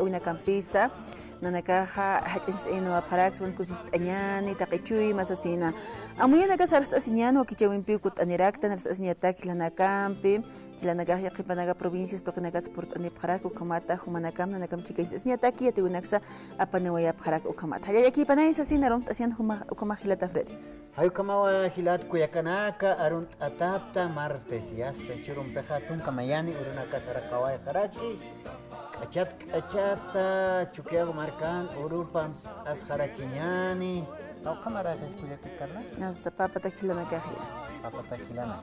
una campisa nanakaja hach'inch ino parax wan kusis t'añani taqichuy masasina amuya nakas arstasiñano kichawinpi kut'anirakta narsasiñataki lanakampi Hilanagah Yakipanaga provincias tokenagas por Anipharak Ukamata, Humanakam, Nanakam Chikis, Niataki, Atiunaxa, Apanawaya Parak Ukamata. Yakipanay sa sinaron, Asian Hukamahilata Freddy. Hayukamawa Hilat Kuyakanaka, Arunt Atapta, Martes, Yasta, Churumpeja, Tunkamayani, Urunaka Sarakawai Haraki, Achata, Chukiago Markan, Urupam, Asharakiñani. Kamara es Kuyakarla? Hasta Papa Takilanakahia. Papa Takilana.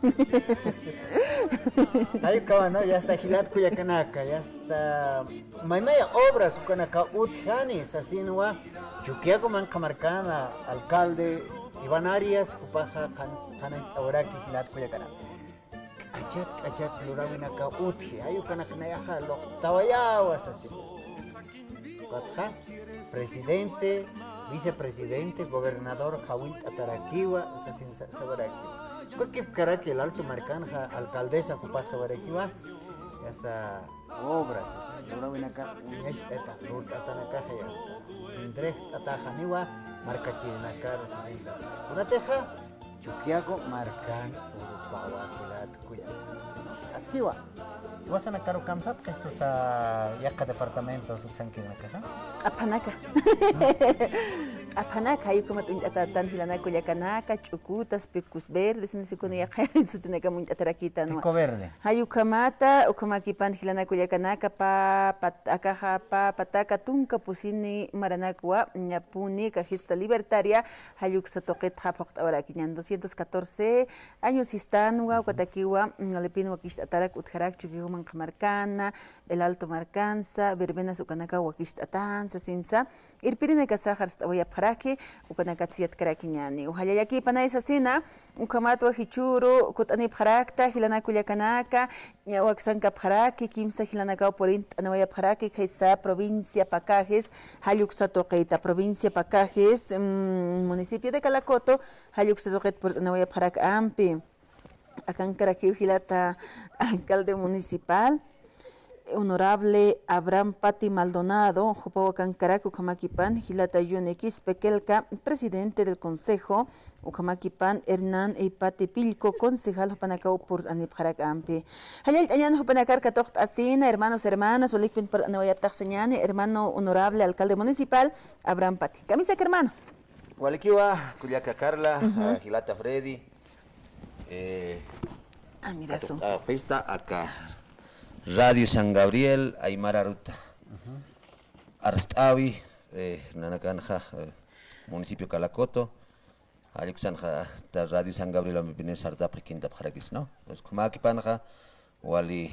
Ahí no, ya está Gilat Cuyacanaka, ya está. Maimaya obras, Ucanaka Utjani, Sasinua, Chuquiaco Mancamarcana, alcalde, Iván Arias, Upaja, Canas Auraki, Gilat Cuyacanaka. Achat, Lurawinaka Utji, Ayucanacanayaja, Tawayawas, así. Presidente, vicepresidente, gobernador, Jawit Ataraquiwa, Sasin Sabaraquiwa. Cualquier caracol, el alto marcanja, alcaldesa, Jupac Sabaraquiwa, ya está obras, ahora ven acá, esta, Lurcatanaka, ya está. Indrej, Tatajaniwa, marca Chirinaka, Sasin Sabaraquiwa. Una teja, Chuquiago, Marcan, Urupawa, Gilat, Cuya. Asquiwa. ¿Vas a nacar Kamsap, que estos yaca departamentos Uxankin la caja? Apanaka. Apanaka, hay como tan hilanaco yacanaka, chucutas, picus verdes, no sé con yaca, su teneca muy ataraquita, ¿no? Pico verde. Hay ukamata, ukamaki pan hilanaco yacanaka, akaja, pataka, tunca, pusini, maranacua, ñapuni, cajista libertaria, hay uxatoquet, hapoct, ahora 214 años están, uataquiwa, alepino, aquí atarak, utjarak, chuquiuma. Marcana, el Alto Marcanza, Verbenas Ucanaka, Wakistatan, Sasinsa, Irpirina Casahars, Oyaparaki, Ucanakatsiat Karakiñani, Uhayaki Panay Sasina, Ukamato Hichuru, Kutani Parakta, Hilanakuya Kanaka, Yawaxanka Paraki, Kimsa Hilanaka Porint, Anawaya Paraki, Kaisa, Provincia Pacajes, Hayuxatoqueta, Provincia Pacajes, Municipio de Calacoto, Hayuxatoquet por Anawaya Parak Ampi. Acá en Caraquí, Gilata, alcalde municipal, honorable Abraham Pati Maldonado, Jopahuacan Caracu, Ucamaquipan, Gilata Yunequis Pequelca, presidente del consejo, Ucamaquipan, Hernán Eipati Pilco, concejal Jopanacao por Anipjarak Ampi. Hayal Ayan Jopanacar Catocht Asina, hermanas, Olikpin por Anawayaptak Señani, hermano honorable alcalde municipal, Abraham Pati. Camisa que hermano. Walikiwa, Culiaca Carla, Gilata Freddy. Mira, son está acá Radio San Gabriel, Aymara Ruta, Arstawi, Nanacanja, municipio Calacoto, Alexanja, Radio San Gabriel, me viene Sardap, Quinta Parakis, ¿no? Entonces, como aquí panja, Wali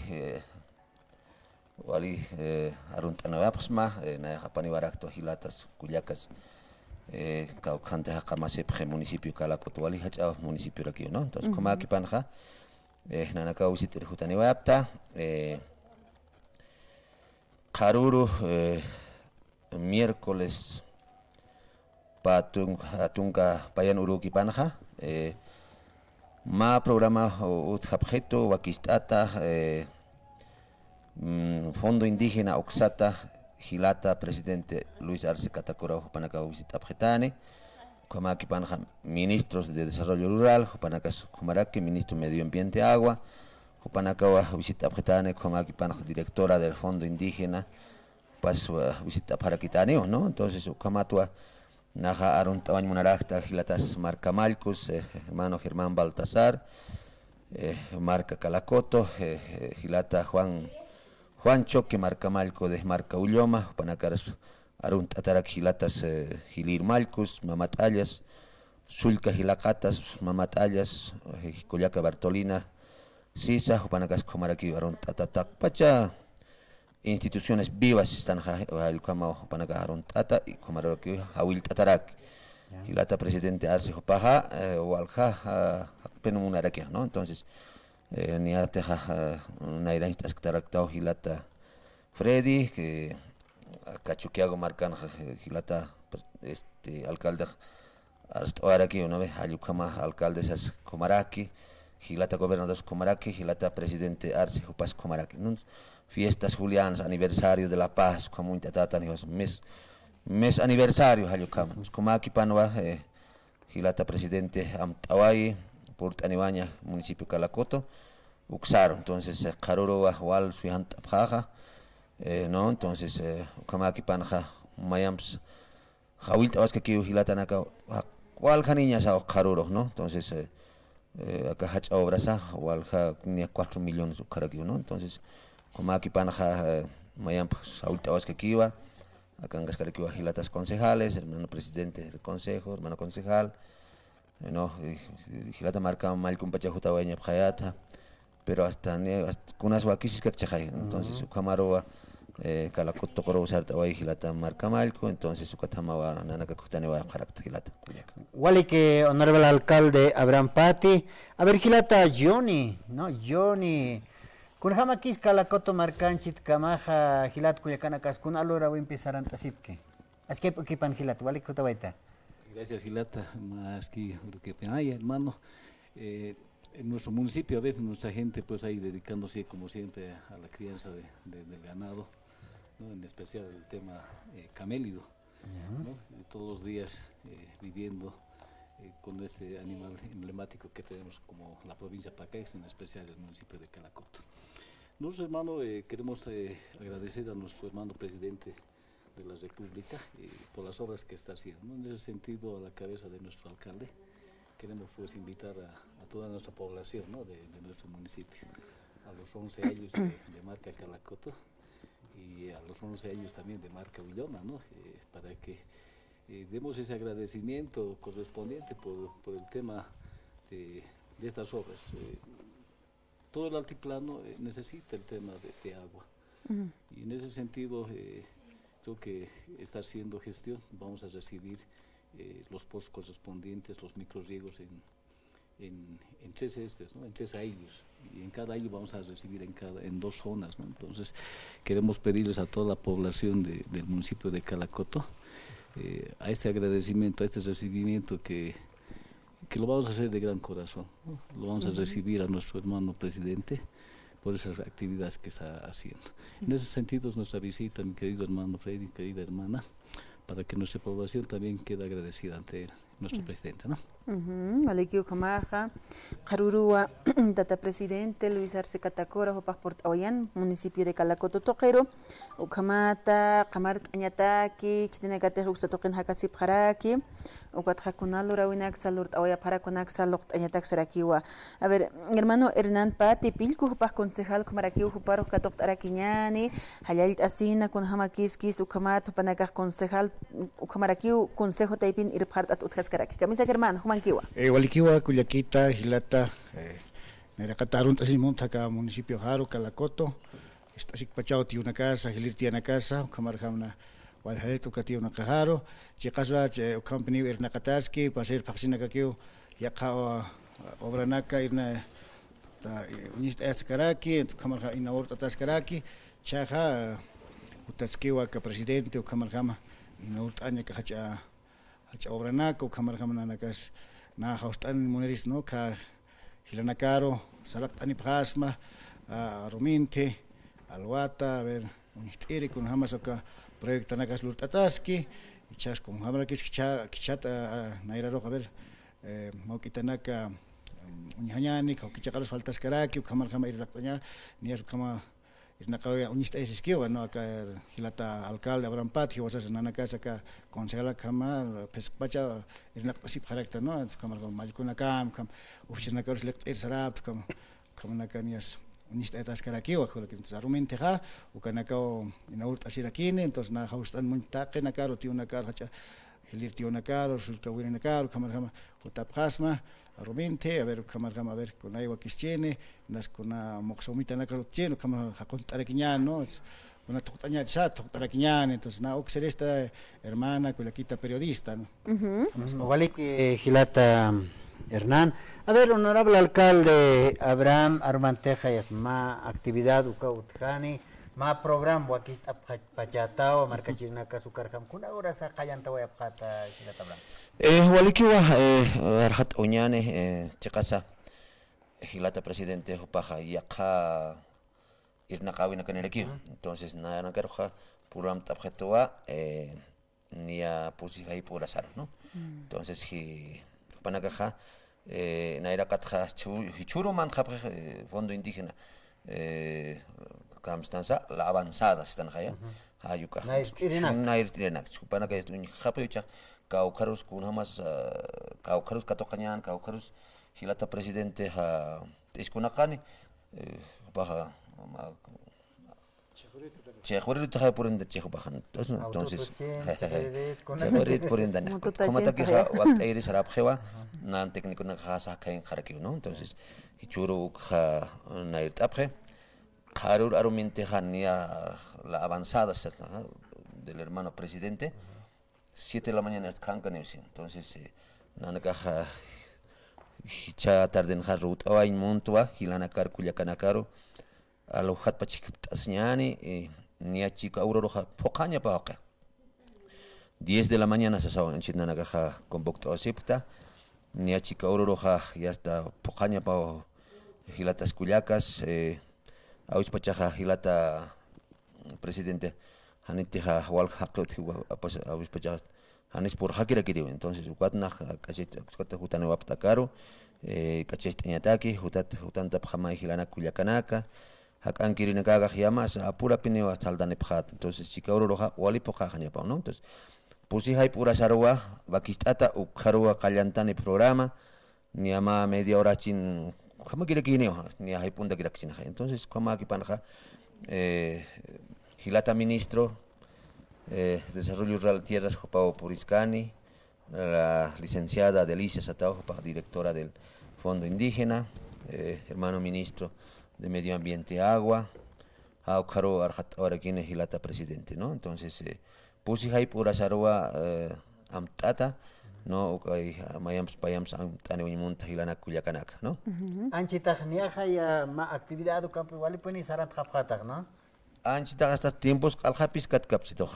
Aruntanavapsma, Najapani Barakto, Gilatas, Cuyacas. Caucante Hakamase, municipio Calacoto, Wali Hachao, municipio aquí, ¿no? Entonces, como aquí panja, Nanacao Sitter Jutaniwapta, Karuru, miércoles, Patunga, Payan Uruki Panja, ma programa Utjabjeto, Wakistata, Fondo Indígena Oxata, Gilata, presidente Luis Arce Catacora, Jupanacao visita Abjetane, Comaki Panja, ministros de Desarrollo Rural, Jupanacas Jumaraki, ministro de Medio Ambiente Agua, Jupanacao visita Abjetane, Comaki Panja, directora del Fondo Indígena, paso visita Paraquitaneo, ¿no? Entonces, Kamatua, Naja Aron Tabañ Munarakta, Gilatas Marca Malcus, hermano Germán Baltasar, Marca Calacoto, Gilata Juan Choque, Marca Malco de Marca Ulloma, Panacaras Arunt Atarak Gilatas Gilir Malcus, Mamatallas, Sulca Gilacatas, Mamatallas, Coyaca Bartolina, Sisa, Panacas Comaraqui, Arunt Atatak Pacha, instituciones vivas están el Camao Panaca Arunt Ata y Comaraqui, Hawil Tatarak, Gilata presidente Arce Jopaja, o Alja, Penumunaraquia, ¿no? Entonces, ni a teja una iranista que Gilata Freddy, que Cachuquiago Marcano Gilata alcalde ahora aquí una vez Ayucama alcaldesas Comaraqui, Gilata gobernador Comaraqui, Gilata presidente Arce Jupas Comaraqui. fiestas julianas, aniversario de la paz, como intentatan mes aniversario hayukam. Como aquí panwa hilata presidente Amtawai, Port Anibaña, municipio Calacoto, Uxaro, entonces Karuro Wal Suihant Abjaja, no, entonces como aquí panja Mayams Hawit Awas que hilata naka Wal Janiña sa Karuro, no, entonces acá hach obras Wal ni 4 millones Ukaraki, no, entonces como aquí panja Mayams Hawit Awas que kiwa acá en Gascariquiwa hilatas concejales, hermano presidente del consejo, hermano concejal, no, hilata marca mal compacha jutawaña pjayata, pero hasta kunas wakisis kakchay, entonces su camaroa Calacoto coro usar tawai hilata marca malco, entonces su catamawa nanaka kutane wa carácter hilata. Wali que honorable alcalde Abraham Pati, a ver hilata Johnny, no Johnny. Kunjama kis Calacoto marcanchit kamaja hilat kuyakana kaskun alora voy empezar antasipke. Es que pan hilat wali kutabaita. Gracias Gilata, más que lo que hay hermano. En nuestro municipio a veces nuestra gente pues ahí dedicándose como siempre a la crianza del ganado, ¿no? En especial el tema camélido, ¿no? Todos los días viviendo con este animal emblemático que tenemos como la provincia de Pacaix, en especial el municipio de Calacoto. Nosotros, hermano, queremos agradecer a nuestro hermano presidente de la República por las obras que está haciendo, ¿no? En ese sentido, a la cabeza de nuestro alcalde, queremos pues invitar a toda nuestra población, ¿no? de nuestro municipio, a los 11 años de marca Calacoto y a los 11 años también de marca Villona, ¿no? Para que demos ese agradecimiento correspondiente por el tema de estas obras. Todo el altiplano necesita el tema de agua. Y en ese sentido creo que está haciendo gestión. Vamos a recibir los pozos correspondientes, los microriegos en 3 ¿no? En 3 años. Y en cada año vamos a recibir en 2 zonas, ¿no? Entonces queremos pedirles a toda la población del municipio de Calacoto a este agradecimiento, a este recibimiento que lo vamos a hacer de gran corazón, ¿no? Lo vamos a recibir a nuestro hermano presidente por esas actividades que está haciendo. En ese sentido es nuestra visita, mi querido hermano Freddy, querida hermana, para que nuestra población también quede agradecida ante nuestro presidente, ¿no? Alegio Kamaja, Karurua, Data Presidente Luis Arce Catacora, Port Aoyan, municipio de Calacoto Toquero, Ukamata, Kamart Añataki, Kitinegate Huxatoken Hakasip Haraki, Ukatjakunalo Rawinak Salurt Aoya Parakonak Salurt Añatak Sarakiwa. A ver, hermano Hernán Pati, Pilku Hupas concejal Kumarakiu Huparo Katok Araquiñani, Hayalit Asina, con Hamakiskis, Ukamat, Upanakaj concejal, Ukamarakiu, Consejo Taipin Irpart at Utjaskaraki. Camisa hermano, Walikiwa, Cuyaquita, Gilata, Nerakatarun, Tasimont, acá municipio Jaro, Calacoto, Estasik Pachao, tiene una casa, Gilir tiene una casa, Camarjamna, Walhaeto, Catio, una cajaro, Chicasua, Company, Ernacataski, Pasir Paxina Kakio, Yakao, Obranaka, Irna, Unista Escaraki, Camarja, Inaurta Tascaraki, Chaja, Utaskiwa, que presidente, o Camarjama, Inaurtaña, Caja. Obranaka, Camarjama, Nakas, na haustan muneris no ka hilanakaro salak ani phasma rominte alwata a ver unitiri kun hamasoka proyecto nakas lurtataski ichas kun hamra kichata nairaro a ver maukitanaka unhanyani ka kichakaros faltas karaki kamarjama iraktaña nias kama Irnakawa unista esquiva no acá hilata alcalde Abraham Pati wasas nanaka ka concejala kama pespacha irnakasip carácter no kamar majkuna kam ufshinaka select sarap kam nakanias unista etas karakiwa ko que argumente ha ukanaka inault asirakine entonces na haustan muntake nakaro tiunakar hacha hilir tiunakar sulta winakar kamar utapkhasma argumente a ver kamar a ver con aywa kischene nas kuna moxomita nakaro cheno kamar hakontarakiñan no una totaña chat totañan entonces na oxer esta hermana con la quita periodista no Ogalik Gilata Hernán. A ver, honorable alcalde Abraham Armanteja es más actividad ukautjani más programa aquí está pachatao marcachina kasukarjam kuna hora sa kayanta waya pata Gilata Abraham. Walikiwa arhat oñane chikasa Gilata presidente hupaja yaqa irnaqawina kanerekiu. Entonces nana karoja puram tapjetua nia pusi hay pura sar, ¿no? Entonces hi panakaja naira katja hichuro man fondo indígena kamstanza la avanzada están jaya. Ayuka. Nair tirenak. Panaka es un japecha kaukarus kunhamas kaukarus katokanyan kaukarus hilata presidente ha iskunakani baja Chejurit taja por ende chejo bajan. Entonces, chejurit por ende. Como ta que wakta iris arab jewa, nan técnico na jasa kain jarakiu, ¿no? Entonces, hichuru ja nair tapje, jarur argumente jania la avanzada del hermano presidente, 7 de la mañana es kankaneus. Entonces, nana caja hicha tarden jarut awain montua, hilana kar kuyakanakaro, alohat pachikiptas ñani nia chico auroroja pokaña paoka 10 de la mañana sasawan chitnana caja convocto acepta nia chico auroroja ya está pokaña pao hilatas kuyacas aus pachaja hilata presidente hanitija wal hakot apas aus pachaja hanis por hakira kiriu entonces ukatna kachit ukata hutane wapta caro kachit ñataki hutan tapjama hilana kuyakanaka hakan kirina kaga llamas apura pineo saldane pjat entonces chica roja wali poja pa no entonces pusi hay pura sarwa bakistata ukharwa kallantane programa ni ama media hora chin kama kire kineo ni hay punta kira chin entonces kama aquí panja hilata ministro desarrollo rural tierras Jopao Puriscani la licenciada Delicia Satao directora del Fondo Indígena hermano ministro de Medio Ambiente Agua, Aukaro Arhat Orakine Hilata presidente, ¿no? Entonces, pusi hay pura sarwa amtata, ¿no? Mayams payams amtane unimunta hilana kuyakanaka, ¿no? Anchitag niaja ya ma actividad do campo igual pone sarat khapkhatak, ¿no? Anchitag hasta tiempos alhapis katkapsito,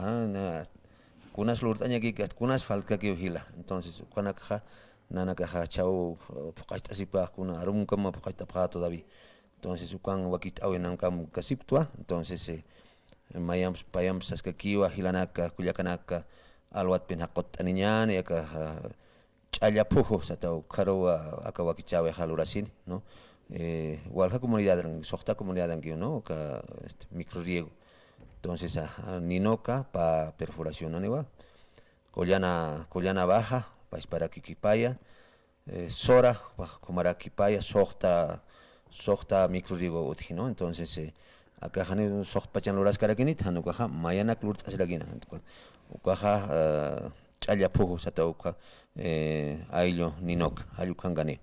kunas lurtaña ki kunas falka ki hila. Entonces, kanaka nana kaja chau pokasta sipa kuna arum kama pokasta pha todavía. Entonces ukan wakit awen kam kasiptua entonces mayams payams saskakiwa hilanaka kuyakanaka alwat pin hakot aniñan yaka challapujo satau karo aka wakichawe halurasin no walha comunidad soxta comunidad anki no ka microriego entonces ninoka pa perforación anewa collana baja para kikipaya sora kumara kipaya soxta microriego utji, ¿no? Entonces acá jane soxt pachan loras karakinit hanu kaja mayana klurt asragina ukaja challapujo sata uka ailo ninok ayukangane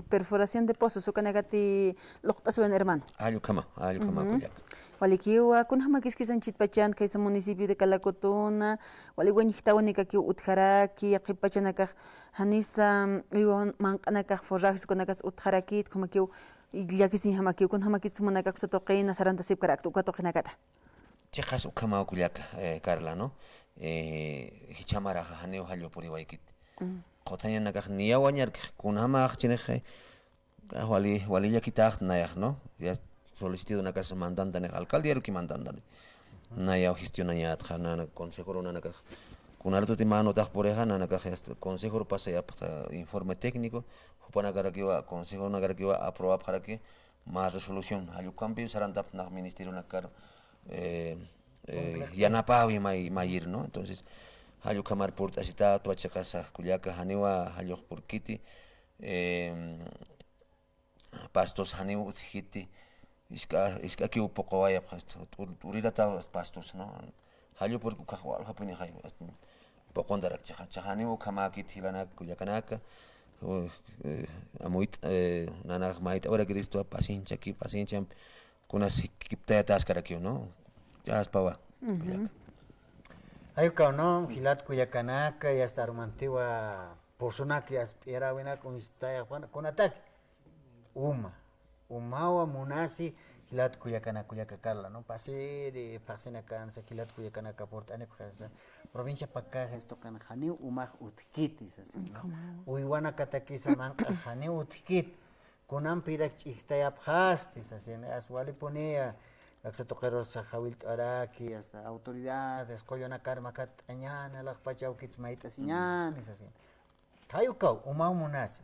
perforación de pozos ukanagati loqtaswen hermano ayukama kuyak walikiwa kun hamakiskisan chitpachan kaisa municipio de Calacotona wali wenihtawanika ki utjaraki qipachanaka hanisa iwan manqanaka forrajes kunakas utjarakit como que yakisin hamaki kun hamakisumanaka sotoqina saranta sipkarak ukatoqinakata chiqas ukama kuyak Carla no hichamara haneo hallo puriwaykit qotañanaka niyawañar kun hamaq chineje wali yakitaq nayaq no ya solicitado una casa mandante en alcalde que mandante na ya gestiona ya nana consejo nana ka con alto timano ta por ejana nana ka consejo pasa ya informe técnico para que va consejo na que va aprobar para que más resolución ayu cambio serán na ministerio na car ya na pa y mayir no entonces ayu camar por asita tu casa kuliaka haniwa ayu por kiti pastos haniwa hiti iska ki poco vaya urira ta pastos no hallo por ku khawal khapini khay poco ndarak chahani u kama ki tilana kuyakanaka amuit nana mait ahora cristo paciencia kunas kipta taskara ki no ya spawa Ayo kau no hilat kuyakanaka ya starmantiwa porsunaki era buena con esta con ataque umawa munasi hilat kuyakana no pase de pasena kan sa hilat kuyakana portane pasa provincia pakaja esto kan hani umah utkiti sasa uiwana kataki saman hani utkit kunam pirak chihtaya phaste sasa aswali ponea Axatoqueros Jawil Araki, hasta autoridades, Coyona Karmakat Añana, las Pachauquits Maitas Iñan, es así. Hayukau, Umau Munasi.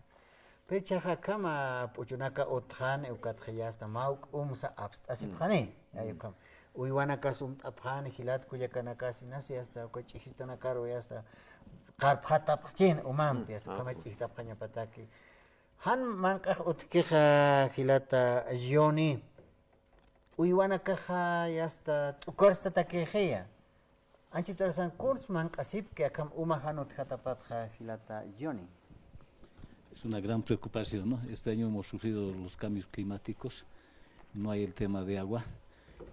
Pechaja Kama, Puchunaka Othan, Eucatjayasta Mauk, Umsa Abst, así Pane, Ayukam. Uiwanakasum Abhan, Hilat, Kuyakanakasi, Nasi, hasta Cochihistanakaro, y hasta Karpatapchin, Umam, y hasta Kamachihtapaña Pataki. Han Mankaj Utkeja Hilata Joni. Uywana caja y hasta corsta taquejeya. Anchitar san kurs man kasip que acam umahanot hatapatja gilata Johnny. Es una gran preocupación, ¿no? Este año hemos sufrido los cambios climáticos, no hay el tema de agua.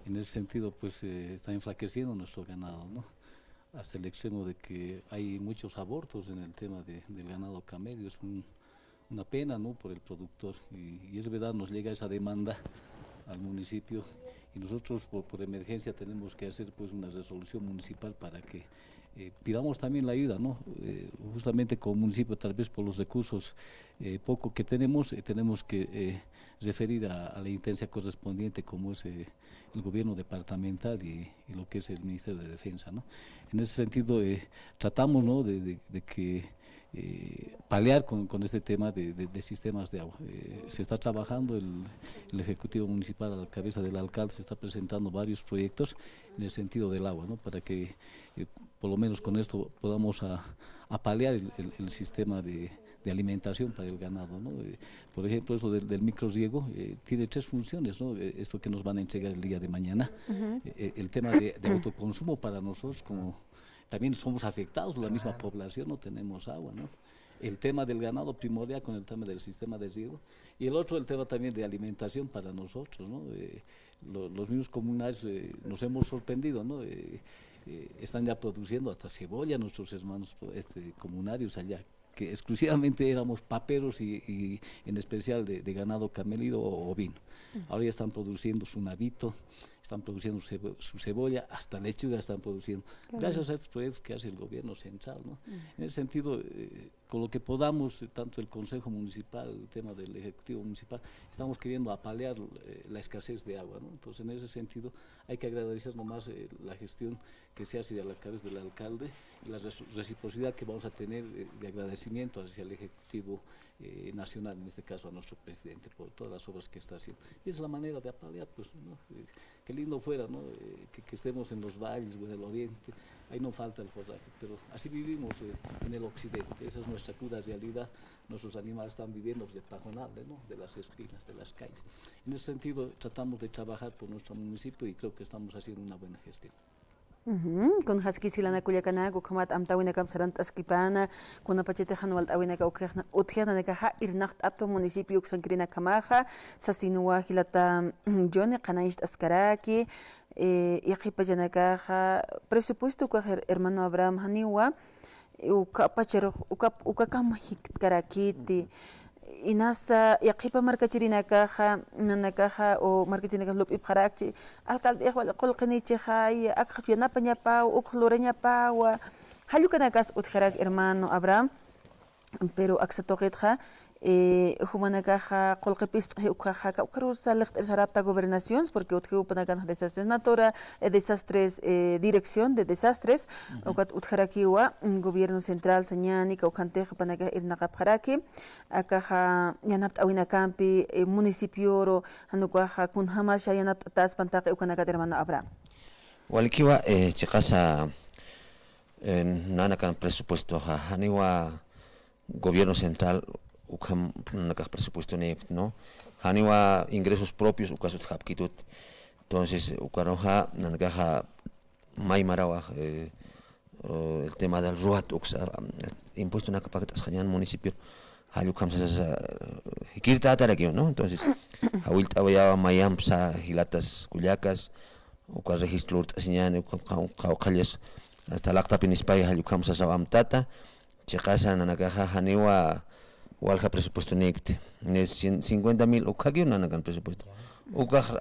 En ese sentido, pues está enflaqueciendo nuestro ganado, ¿no? Hasta el extremo de que hay muchos abortos en el tema del ganado camello. Es una pena, ¿no? Por el productor y es verdad, nos llega esa demanda al municipio y nosotros por emergencia tenemos que hacer pues una resolución municipal para que pidamos también la ayuda, ¿no? Justamente como municipio, tal vez por los recursos poco que tenemos que referir a la intendencia correspondiente como es el gobierno departamental y lo que es el Ministerio de Defensa, ¿no? En ese sentido tratamos, ¿no? de que paliar con este tema de sistemas de agua. Se está trabajando, el Ejecutivo Municipal a la cabeza del alcalde se está presentando varios proyectos en el sentido del agua, ¿no? Para que por lo menos con esto podamos a paliar el sistema de alimentación para el ganado, ¿no? Por ejemplo, esto del microriego tiene 3 funciones, ¿no? Esto que nos van a entregar el día de mañana, el tema de autoconsumo para nosotros como también somos afectados, la misma población, no tenemos agua, ¿no? El tema del ganado primordial con el tema del sistema de riego y el otro el tema también de alimentación para nosotros, ¿no? Los mismos comunales nos hemos sorprendido, ¿no? Están ya produciendo hasta cebolla nuestros hermanos comunarios allá, que exclusivamente éramos paperos y en especial de ganado camelino o ovino. Ahora ya están produciendo su navito, están produciendo su cebolla, hasta lechuga están produciendo, gracias a estos proyectos que hace el gobierno central, ¿no? En ese sentido, con lo que podamos, tanto el Consejo Municipal, el tema del Ejecutivo Municipal, estamos queriendo apalear la escasez de agua, ¿no? Entonces, en ese sentido, hay que agradecer nomás la gestión que se hace a la cabeza del alcalde y la reciprocidad que vamos a tener de agradecimiento hacia el Ejecutivo Nacional, en este caso a nuestro presidente, por todas las obras que está haciendo. Y es la manera de apalear, pues, ¿no? Qué lindo fuera, ¿no? Que estemos en los valles o en el oriente, ahí no falta el forraje, pero así vivimos en el occidente, esa es nuestra cruda realidad. Nuestros animales están viviendo de pajonales, ¿no? De las espinas, de las calles. En ese sentido, tratamos de trabajar por nuestro municipio y creo que estamos haciendo una buena gestión. Con Haski Silana Kuyakana, Gukamat Amtawina Kamsarant Askipana, con Apachete Hanual Awina Utjana Nekaha, Irnacht Apto Municipio Xankrina Kamaja, Sasinua Hilata Jone, Kanaist Askaraki, Yakipajanakaja, presupuesto que hermano Abraham Haniwa, Ukapachero, Ukakam Hikarakiti. Inasa yaqipa markachirinakaja nanakaja o markachinaka lup ibharakchi alcalde wala qolqinichiha akhapianapa ñapa ukhloreñapa wa halukanakas utjarak hermano Abraham pero aksatoqitja humanakaja qolqipis ukhaja kaukarusa sarapta gobernaciones porque utjupanakan desastres natura desastres dirección de desastres ukat utjarakiwa gobierno central sañani kaukanteja panaka irnaqapjaraki akaja yanap awinakampi municipio hanukaja kunhamasha yanap taspantaka ukanaka hermano Abraham Walikiwa chikasa nanakan presupuesto haniwa gobierno central ukam nakas presupuesto no haniwa ingresos propios ukasut hapkitut entonces ukaroja nanaja maimarawa el tema del ruat impuesto nakapakat ashañan municipio halukam sa hikirta ataraki no entonces hawilta waya mayamsa hilatas kullakas uka registro ashañan uka hasta laqta pinispay halukam sa amtata chikasa nanaja haniwa walha presupuesto nipte 50,000 ukagi nanakan presupuesto ukaj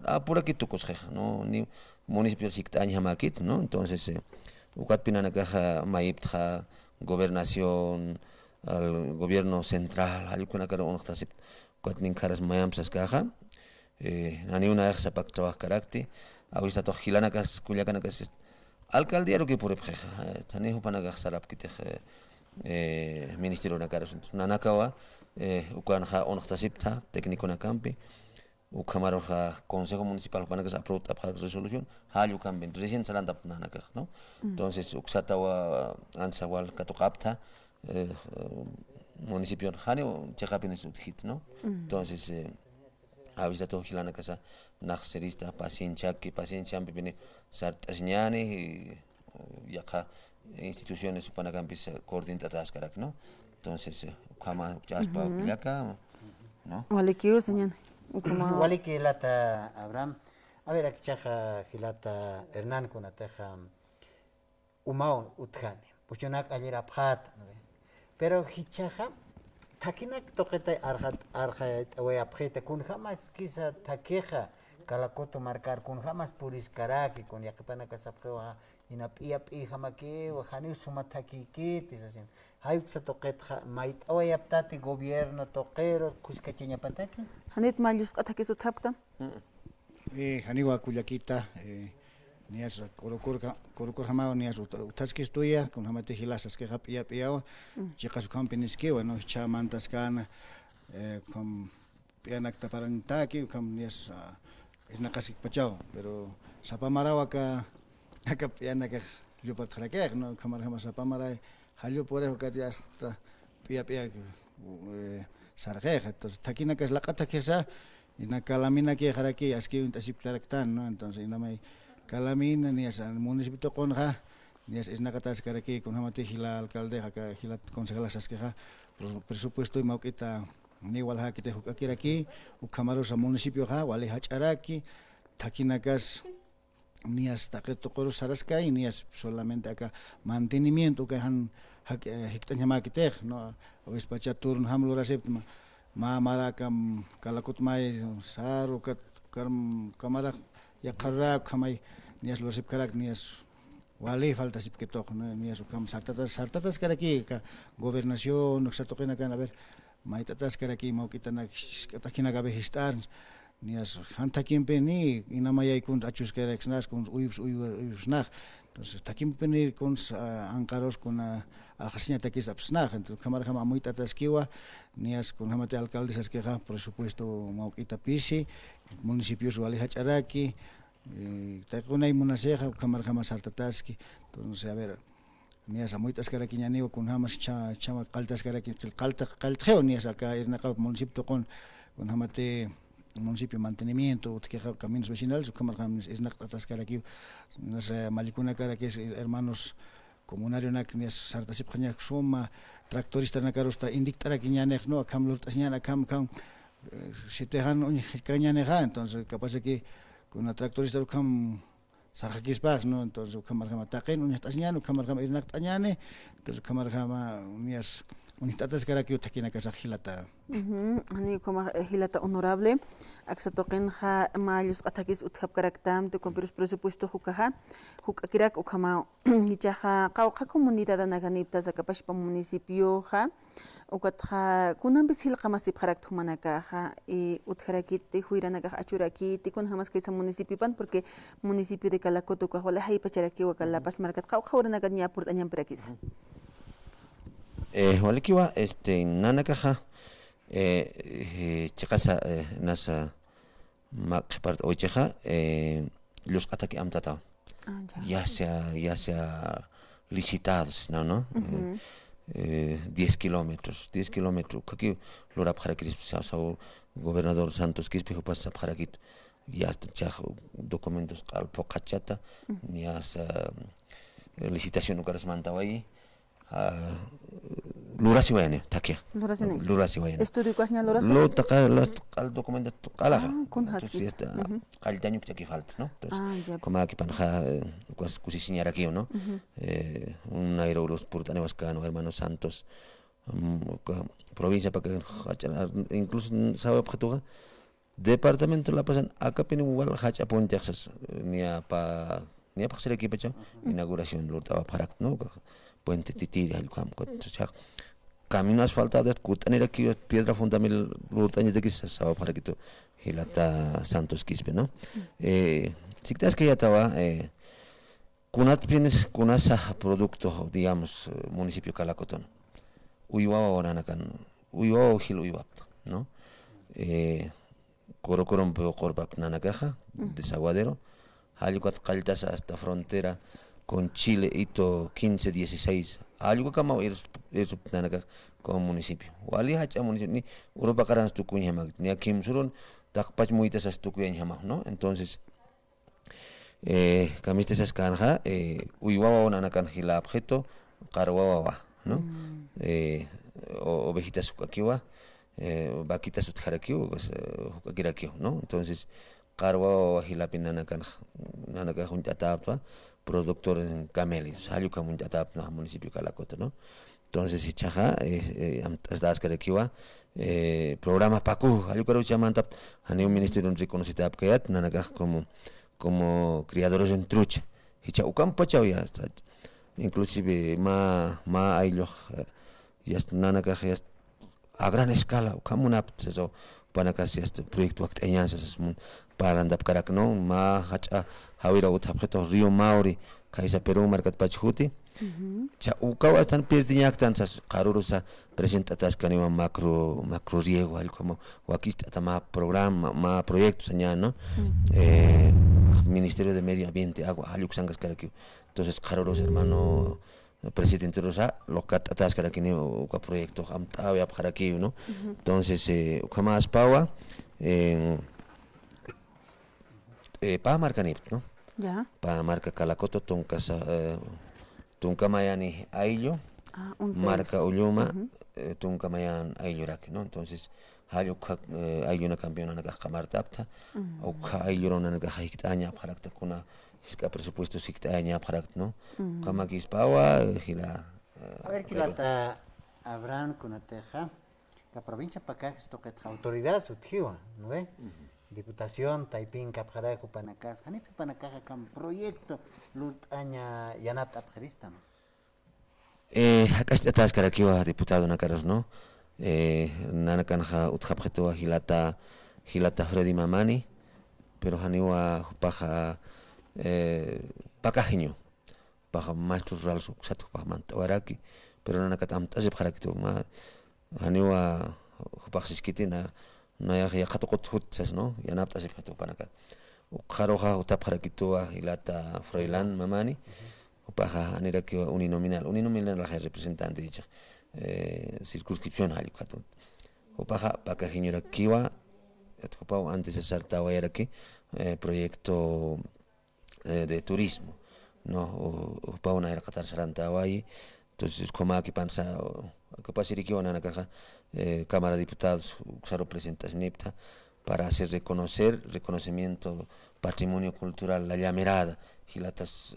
apura kitukos no ni municipio siktaña makit no entonces ukat pinanakaja maiptja gobernación al gobierno central halukuna kara unqtasip ukat ninkaras mayamsas kaja Nani una ex apak trabajo carácter, ahorita to gilanakas kuliakanakas alcaldía lo que por ejemplo, tanejo panagas sarap que ministerio na caros, nanakawa, ukanja onachtasipta técnico na campi. Ukamaroja Consejo Municipal para que se apruebe la resolución, hallo cambio, entonces recién se landa ¿no? Entonces uxatawa ansawal katokapta municipio haneo chekapin es uthit, ¿no? Entonces avisa todo gilana casa naxerista paciencia pipine sartasñane y yaqa instituciones para campis coordinadas carak, ¿no? Entonces ukama chaspa pilaka, ¿no? Vale, ¿qué señor? Wali que lata Abraham, a ver aquí chaja gilata Hernán con ateja umao utkane, pues yo nak ayer abhat, pero hichaja takinak toqueta arja we abjete kun jamás quizá taqueja calacoto marcar kun jamás puriscaraki con yakapana casapjewa inapia jamake o jani suma taquiquit es así. Hay que toquet mait hoy aptati gobierno toquero cuscacheña pataki. Hanit Mayus ataque su tapta. Haniwa Cuyaquita, nias Corocor Hamao, nias Utaskis tuya, con Hamate Hilasas que Hapia Piao, chicas companies que, bueno, chamantas can, con Pianacta Parantaki, con nias es Nakasik Pachao, pero Sapamarawaca, acá Pianaca, yo para traquear, no, Camarama Sapamara, Halio por eso que ya está Pia Sarjeja, entonces Taquina que es la cata que esa. Y na calamina que aquí es que un tasip claractan, ¿no? Entonces no me calamina ni es el municipio conja ni es na catas que aquí con hamate gila alcalde acá gila concejala sasqueja presupuesto y mauquita ni igual ha que te aquí u camaros al municipio ja wale hacharaki taquinacas ni hasta que tocoro sarasca y ni es solamente acá mantenimiento que han hectaña maquitej, ¿no? O es pacha turno hamlo rasepma marakam kalakut mai saru kat kamara ya karak kamai nias losip karak nias wali falta sip ketok nias ukam sartatas karaki ka gobernación noxatoqena kan a ver maitatas karaki mau kita nak katakina gabe histar nias hantakim peni inamaya ikun achus karak snas kun uyus nach entonces takim peni kun ankaros kun alhasnya takis apsnach entonces kamar kama muitatas kiwa nias con hamate alcaldes es que presupuesto mauquita pisi municipios wali hacharaki takunay munaseja kamar kama sartataski entonces a ver nias amuitas karaki ñaniwa con hamas chama qaltas karaki qaltjeo nias acá irnaqa municipio con hamate municipio mantenimiento que caminos vecinales kamar kama irnaqatas karaki nas malikuna karaki hermanos comunario nak nias sartasip khanya suma tractorista na karosta indictara kiñanej no kamlur tasñana kam sitejan kañaneja entonces capaz que con la tractorista kam sajakispas no entonces kamar kama taqen uña tasñana kamar kama irnak tañane entonces kamar kama nias unitatas karaki utakina kasajilata ani como hilata honorable aksatoqen ja mayus atakis uthap karaktam to con presupuesto hukaha hukakirak ukama hichaja qawqa comunidad anaganipta zakapashpa municipio ja ukatja kunan bisil qamasip kharak thumanaka ja utharakit huiranaka achuraki tikun hamas que esa municipio pan porque municipio de Calacoto ka wala hay pacharaki wa Calapas markat qawqa uranaka nya purt anyam perakis walikiwa nanakaja chicasa nasa part oicheja los ataques amtata ya sea licitados no 10 kilómetros aquí lo rap para que gobernador Santos Quispe pasa para que ya documentos al pocachata ni asa licitación no caras mantawai lurasi wayne takia lurasi wayne estudio kahnya lurasi lo taqa al documento qala kun haskis al daño que falta no entonces como aquí panja cusiñar aquí no un aerolos purtanewas cano hermano Santos provincia para que incluso sabe objetuga departamento la pasan acá pini igual hacha pon texas ni pa ser equipo inauguración lo estaba para no puente titiri al campo camino asfaltado es cutanera aquí piedra fundamental de que se sabe para que tú hilata Santos Quispe, ¿no? Si te das que ya estaba kunat tienes kunasa producto digamos municipio Calacotón. Uywa ahora kan uywa hil uywa, ¿no? Corocoron peo corbac nanacaja desaguadero. Hayucat caltas hasta frontera con Chile hito 15-16 algo como eso como municipio wali hacha municipio ni Europa caran tu kunya mag ni akim surun takpach muitas as tu kunya mag, ¿no? Entonces kamiste esas canja uywa na kan hila objeto carwa, ¿no? Ovejitas sukakiwa vaquitas utjarakiwa ukakirakiwa, ¿no? Entonces carwa hila pinana kan juntatapa productor en camelis, hay que un adapta al municipio Calacoto, ¿no? Entonces, si chaja, das que programa PACU, hay que llaman a un ministerio de reconocido apkeat, nanaga como criadores en trucha, y chau campo chau ya está, inclusive ma hay los ya nanaga ya a gran escala, como una eso para casi este proyecto acteñanzas es un para andar carak no ma hacha hawira utapjeto Río Mauri kaisa Perú marcat pachuti cha ukawa están perdiñak tantas qarurusa presentatas kanima macro riego algo como wakista tama programa ma proyectos aña, ¿no? Ministerio de Medio Ambiente agua aluxangas karaki entonces qarurus hermano presidente Rosa los catatas que aquí un proyecto amtavia para aquí, ¿no? Entonces como aspawa pa marca nipt, ¿no? Ya. Pa marca Calacoto tunkamayani aillo marca Ulluma tunkamayan aillo raki, ¿no? Entonces hay una campeona naga camartapta o aillo na naga haiktaña para que kuna iska presupuesto siktaña para, ¿no? Kama kispawa hila a ver kilata Abraham kunateja la provincia Pacaj toca autoridad sutjiwa, ¿no ve? Diputación Taipín Capjara Cupanacas, Hanip Panacaja cam proyecto Lutaña Yanat Abjerista. Acá está Caraquiwa diputado Nakaros, ¿no? Nanakanja Utjapjetua Hilata Freddy Mamani, pero Haniwa Paja Pacajiño, Paja Maestros Rals Satu Mantawaraki, pero Nanakatam Tazip Harakito, Haniwa Paxiskitina. No ya katokot hutsas, ¿no? Ya napta se pito panaka. Ukaroja utapara kitua hilata Froilán Mamani. Upaja anira que uninominal la representante dicha circunscripción halikato. Upaja paka hiñora kiwa etkopau antes de saltaba era aquí proyecto de turismo, ¿no? Upau na era katar sarantawai. Entonces como aquí pansa que pasa que van a caja Cámara de Diputados usaron presentas NIPTA para hacer reconocimiento patrimonio cultural la llamerada gilatas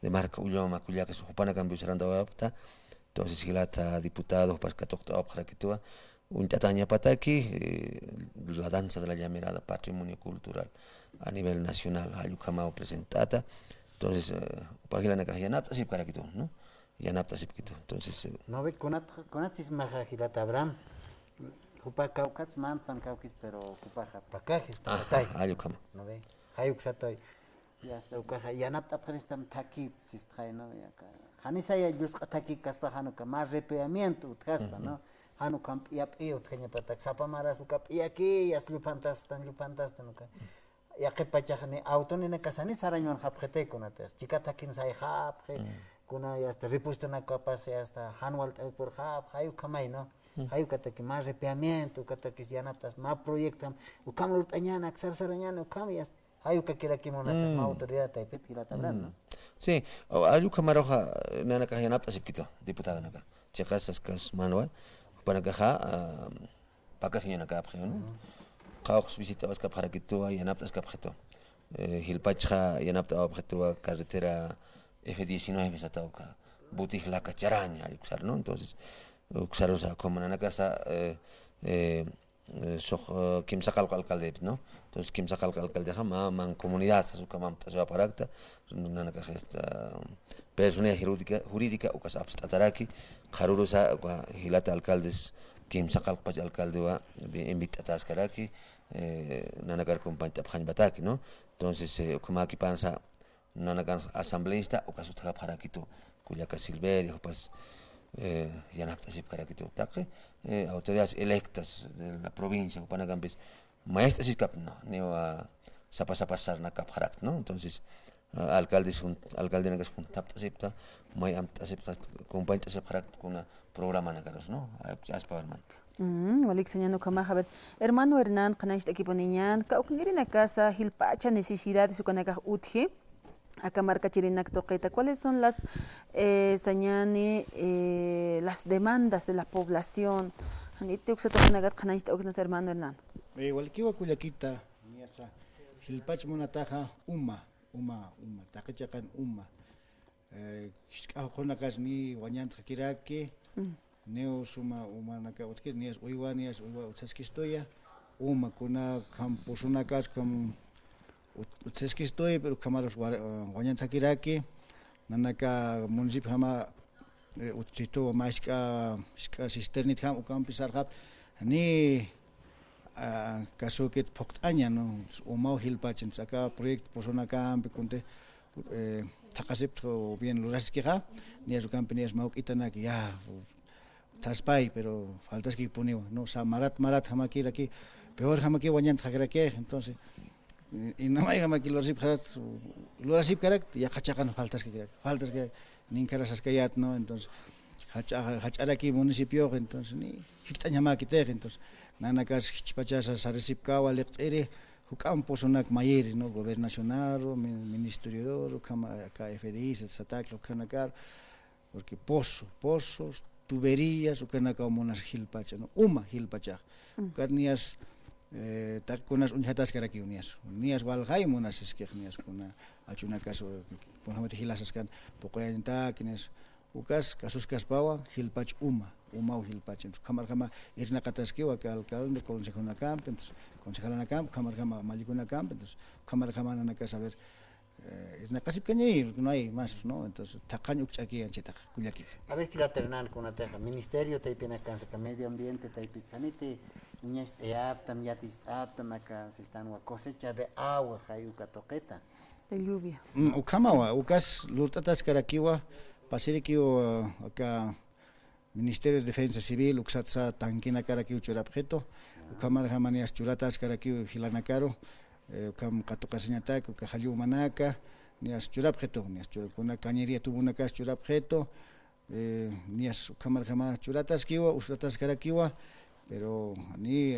de marca Ulloma cuya que su jupana cambio serán adapta entonces gilata diputados para que toca para que tú un tataña pataki la danza de la llamerada patrimonio cultural a nivel nacional ayucamao presentada entonces para que la caja nata sí para que tú, ¿no? Ya napta sipkito, entonces no ve conat sis majajilata Abraham kupa kaukats man pan kaukis pero kupaja pakajis patay ayukama no ve hayuk satoy ya sta ukaja ya napta prestam taki sis trae no ya hanisa ya jus taki kaspa hanuka más repeamiento utkaspa, ¿no? Hanuka ya pio tkhenya patak sapa maras ukap ya ki ya lupantas no ka ya que pachajne autonene kasani sarañon hapjete konates chikatakin sai hapje kuna ya está repuesto una capa ya está anual por hayu kamay, ¿no? Hayu kata que más repeamiento kata que ya naptas más proyectam ukam lutañana aksar sarañana ukam ya hayu ka kira que mona más autoridad taipet kira tabran, ¿no? Sí, ayu kamaroja nana ka yanapta sipkito diputado naka chekasas kas manual para caja pakajiño naka apje, ¿no? Qaox visitabas ka para que tú yanaptas ka apjeto hilpachja yanapta apjeto carretera F19 satauka butig la cacharaña, ¿no? Entonces, usaron como en la casa kimsa alcalde, ¿no? Entonces kimsa alcalde man comunidad su kamam taswa parakta nana ka esta personalidad jurídica o kas abstataraki kharurusa hilata alcaldes kimsa alcalde wa invitatas karaki nana kar compañía bataki, ¿no? Entonces como aquí pansa nana kan asambleísta o kas paraki tu Cuyaca Silverio pues yanaptasip karakito takre autoridades electas de la provincia o Panagampis maestras y cap no neo sapasar na cap harak, ¿no? Entonces alcalde nagas kun taptasipta may amtasipta compañía se harak kuna programa nagaros, ¿no? Aspavalman Walik señano kama haber hermano Hernán kanais equipo niñan ka ukngiri na casa hilpacha necesidades su kanaka uthe acá marca Chirinak Toqueta, ¿cuáles son las las demandas de la población? Hermano Hernán. Walkiwa kuyaquita, niasa, hilpach monataja, takechakan Honakas ni wanyant hakiraki, neo suma umanaka, nias uiwa, utsaskistoya, kuna kampusunakas, ustedes que estoy, pero camaros guayan takiraki, nanaka municipio hama utito más que cisternit ham ukam pisar hap, ni caso que pokt aña no o mau hilpachen saka proyecto posona camp kunte takasip o bien luras que ha ni es campañas mau kitanaki ya taspai pero faltas que ponía no sa marat hamaki aquí peor hamaki guayan takiraki entonces y no hay que lo así ya cachacan faltas que ni caras que no entonces hachar aquí municipio entonces ni hitaña maquite entonces nana cas hichpachas a recipca o alectere campos una mayor no gobierno nacional o ministerio o KFDI se ataca o canacar porque pozos tuberías o canaca monas hilpacha no hilpacha carnias takunas unhatas karaki unias walgai monas esquernias kuna achuna caso ponamente hilasas kan pokoyanta kines ukas kasus kaspawa hilpach uma hilpach kamar irna kataskiwa ka alcalde consejo na camp concejala na camp kamar malikuna camp entonces kamar nana ka saber irna kasip kanyir no hay más no entonces takañuk aquí ancheta kulyaki a ver kila ternan kuna teja ministerio te pena cansa ka medio ambiente te pitanite uñas aptam yatis aptam acá se están cosecha de agua hayuka toqueta de lluvia ukamawa ukas lutatas karakiwa pasirikiwa acá Ministerio de Defensa Civil uksatsa tankina karakiu churapjeto ukamar hamanias churatas karakiu hilanakaro ukam katokasiñatak ukahallu manaka nias churapjeto nias kuna cañería tuvo una casa churapjeto nias ukamar hama churatas kiwa usatas karakiwa pero ni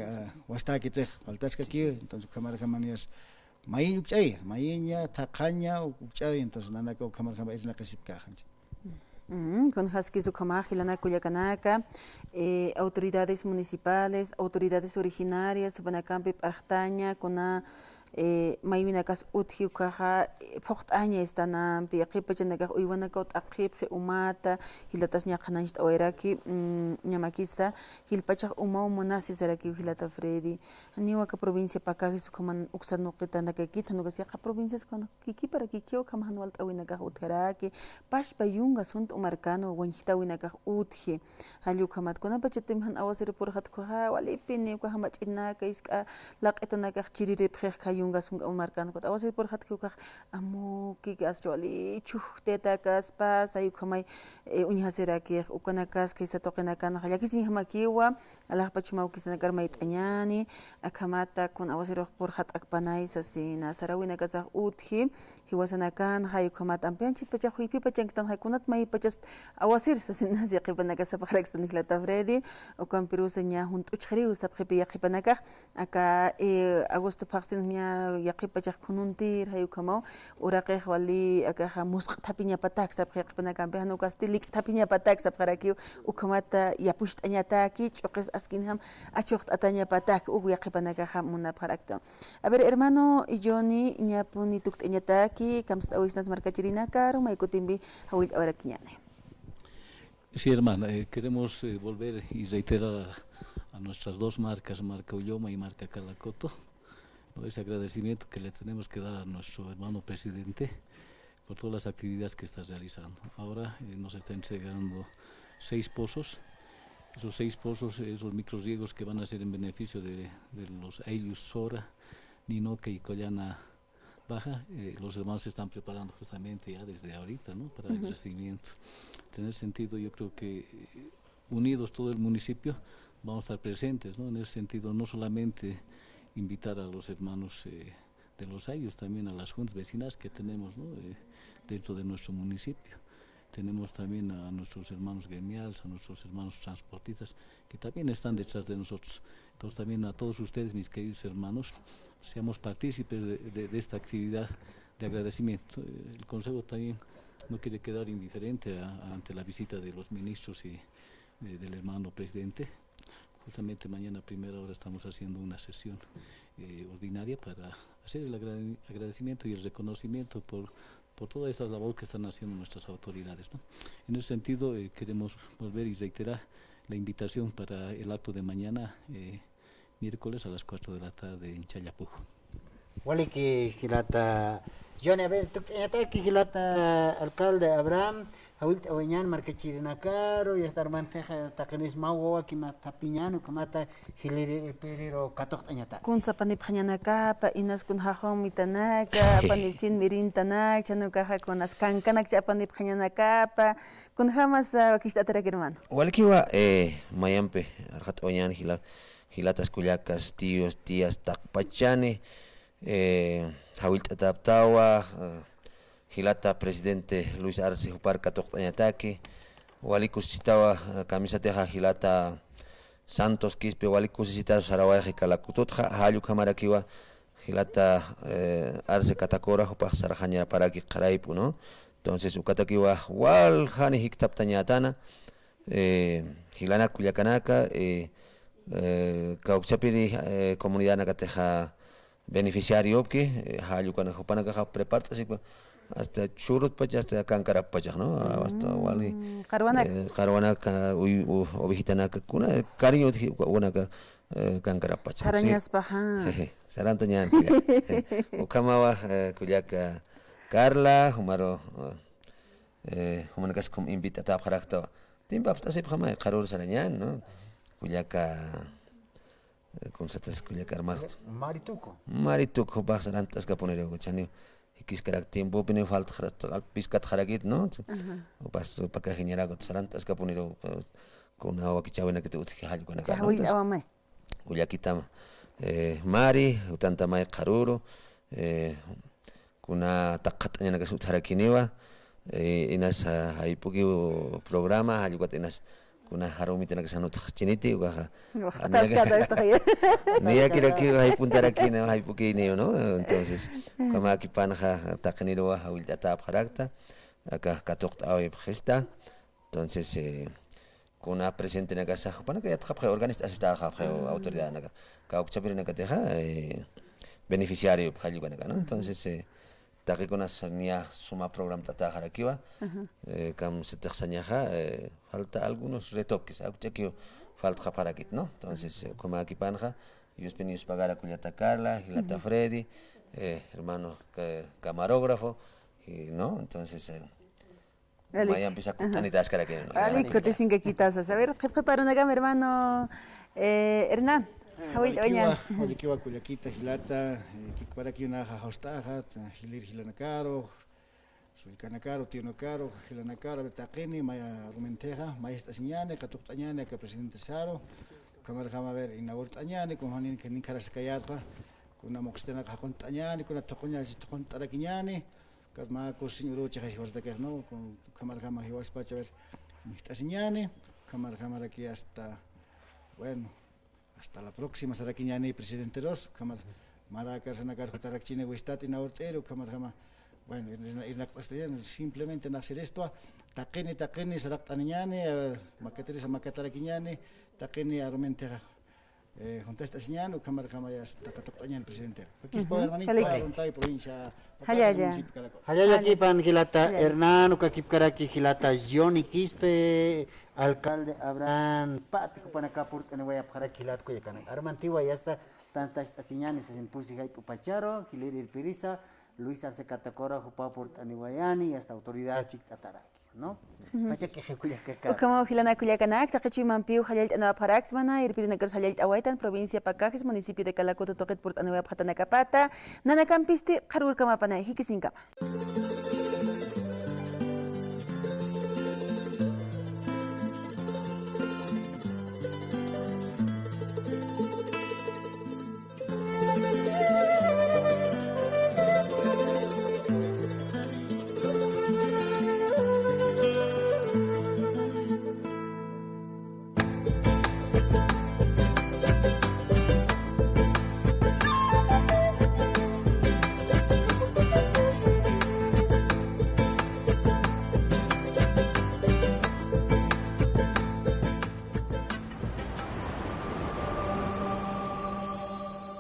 hasta que te faltas que aquí entonces cámara camanias main uchay mainya taqaña uchay entonces nana ko cámara cama irna kasipka con haskizu kamajilana kuyakanaka autoridades municipales autoridades originarias subanacampe partaña con mayunakas uthiu kaha pocht aña estana bi qipachanaka uywanaka aqipqi umata hilatas ñaqananchta oiraki ñamakisa hilpachaq umau munasisaraki hilata Freddy niwaka provincia pakaji sukaman uksanuqitanaka kitanukas yaqa provincias kono kiki para kikio kamahan walta winaka utharaki pashpa yunga sunt umarcano wanjita winaka uthi hallu kamat kona pachatimhan awasir purhat koha walipini ko hamachinaka iska laqetonaka chiriripkhek yungas umarkan ko awasir por hat ko amo ki gas joli chuhteta kas pas ayu khamai unhasera ki ukana kas ke sa toqena kan khala kisin hamakiwa ala pachmau kisana garmait anyani akamata kun awasir por hat akpanai sasina sarawina kas uthi hiwasana kan hayu khamata ampenchit pacha huipi pachangtan hakunat mai pachas awasir sasina ziqibana kas pakhlakstan hilata Freddy o kampiruseña hunt uchkhri usab khipi yaqipanaka aka agosto paksinnya yaqipachaq kununtir hayukamo uraqej wali akaja musq tapiña patak sabqeq panakampe hanukas tilik tapiña patak sabqaraki ukamata yapushtañataki ch'uqis askinham achuq ataña patak ugu yaqipanakaja munapharakta a ver hermano Johnny ñapuni tukt'eñataki kamsta awisnas markachirinakar maykutimbi hawil awarakiñane. Sí, hermana, queremos volver y reiterar a nuestras dos marcas, marca Ulloma y marca Calacoto, ¿no? Ese agradecimiento que le tenemos que dar a nuestro hermano presidente por todas las actividades que está realizando. Ahora nos está entregando 6 pozos. Esos 6 pozos, esos microriegos que van a ser en beneficio de los Ayllus Sora, Ninoque y Collana Baja, los hermanos se están preparando justamente ya desde ahorita, ¿no? Para el recibimiento. En ese sentido, yo creo que unidos todo el municipio vamos a estar presentes, ¿no? En ese sentido, no solamente invitar a los hermanos de los Ayllus, también a las juntas vecinales que tenemos, ¿no? Dentro de nuestro municipio. Tenemos también a nuestros hermanos gremiales, a nuestros hermanos transportistas, que también están detrás de nosotros. Entonces también a todos ustedes, mis queridos hermanos, seamos partícipes de esta actividad de agradecimiento. El Consejo también no quiere quedar indiferente ante la visita de los ministros y del hermano presidente. Justamente mañana a primera hora estamos haciendo una sesión ordinaria para hacer el agradecimiento y el reconocimiento por toda esta labor que están haciendo nuestras autoridades, ¿no? En ese sentido, queremos volver y reiterar la invitación para el acto de mañana, miércoles a las 4 de la tarde en Chayapujo. Wali que Gilata, Johnny, a ver, tú que Gilata, alcalde Abraham, ahorita oñan marquechirina caro y estar manteja takenis mago aquí mata piñano que mata gilir pero katok añata. Kun sa panip hanyanaka pa inas kun hahong mitanaka panip chin mirin tanak chanukaja kun as kankanak cha panip hanyanaka pa kun hamas kishta hermano. Walkiwa mayampe arhat oñan hilatas kuyacas tíos tías takpachane hawilta adaptawa Hilata presidente Luis Arce Jupar Catoctañataque, Walikus citaba camisateja Hilata Santos Quispe, Walikus citaba Sarawaje Calacutotja, Hayu Camaraquiwa, Hilata Arce Catacora, Jupar Sarajaña para que Caraipu, ¿no? Entonces, Ucataquiwa, Wal Hani Hictap Tañatana, Hilana Cuyacanaka, Cauchapiri, comunidad Nagateja beneficiario, que Hayu Canajopanaca prepara, así que hasta churut pacha hasta kankarap pacha, ¿no? Hasta wali karwanak ovejitana kuna cariño una kankarap pacha sarañas paja sarantañan ukamawa kuyaka Carla humaro humanas como invita a trabajar timba hasta se pama karur sarañan, ¿no? Kuyaka con satas kuyaka armas marituko ba sarantas kaponero gochani X tiempo pene falta al piscat jaragit, ¿no? O paso para que genera sarantas que poner con agua que chavena que te guste que hallo con acá. Uyaquita Mari, utanta mai caruro, kuna takat en que sutara kiniwa, inas hay poquito programa, hallo que tenas kuna harumi tena que sanot chiniti uga. Ni aquí hay puntar aquí no hay poquito, ¿no? Entonces, como aquí panja takaniro hawilta tap harakta, acá katokta hoy gesta. Entonces, kuna presente en casa, para que ya trabaje organista está autoridad naga. Kauchapir naga teja beneficiario hallo con acá, ¿no? Entonces, taki con nia suma program tata harakiwa, kam se texañaja, falta algunos retoques, auchakio falta para aquí, ¿no? Entonces, como aquí panja, ellos venimos a pagar a Culiata Carla, Gilata Freddy, hermano camarógrafo, ¿no? Entonces, Maya empieza a contar y tascar aquí, ¿no? Alico te sin que quitas, a ver, ¿qué prepara una gama, hermano Hernán? Walikiwa Culiaquita, Gilata, para aquí una jajostaja, Gilir Gilanacaro, Sulcanacaro, Tionacaro, Gilanacaro, Betaqini, Maya Rumenteja, Maya Estasiñane, Catoctañane, que presidente Saro, Cámara Jama ver, Inaurtañane, con Juanín que Nicaras Cayatpa, con una moxtena Cajontañane, con la Tocoña, Tocon Taraquiñane, Casma, con señor Chajas de Quejno, con Cámara Jama Hiwaspacha ver, Estasiñane, Cámara Jama aquí hasta, bueno. Hasta la próxima, Saraquiñani, presidente Ros, Cámara Maracas, Anacar, Taracchine, Huestat, Inaurtero, Cámara Jama. Bueno, en la castellana, simplemente en hacer esto, Taquene, Saractaniñane, Macateresa, Macataraquiñane, Taquene, Armente, junta esta señal o cámara ya está cataptaña el presidente. Aquí es para hermanito Halay. para untai provincia. Halaya. Hayaya aquí pan gilata Hernán ka kipkaraki gilata Johnny Quispe alcalde Abraham Pati pana kapur kana waya para gilat ko yakana armantiwa ya está tantas señales en impulsi hay pacharo gilir pirisa Luis Arce Catacora jupa por taniwayani hasta autoridad chictatara. ¿No? Pacha que ejecuya que Como Gilana Culiacanak, Tacachi Mampiu, Hayalt Anua Paraxmana, Irpinacar Hayalt Awaitan, provincia Pacajes, municipio de Calacoto, Toquet Port Anua Patanacapata, Nanacampisti, Karur Kamapana, Hikisinkama.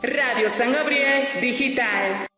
Radio San Gabriel Digital.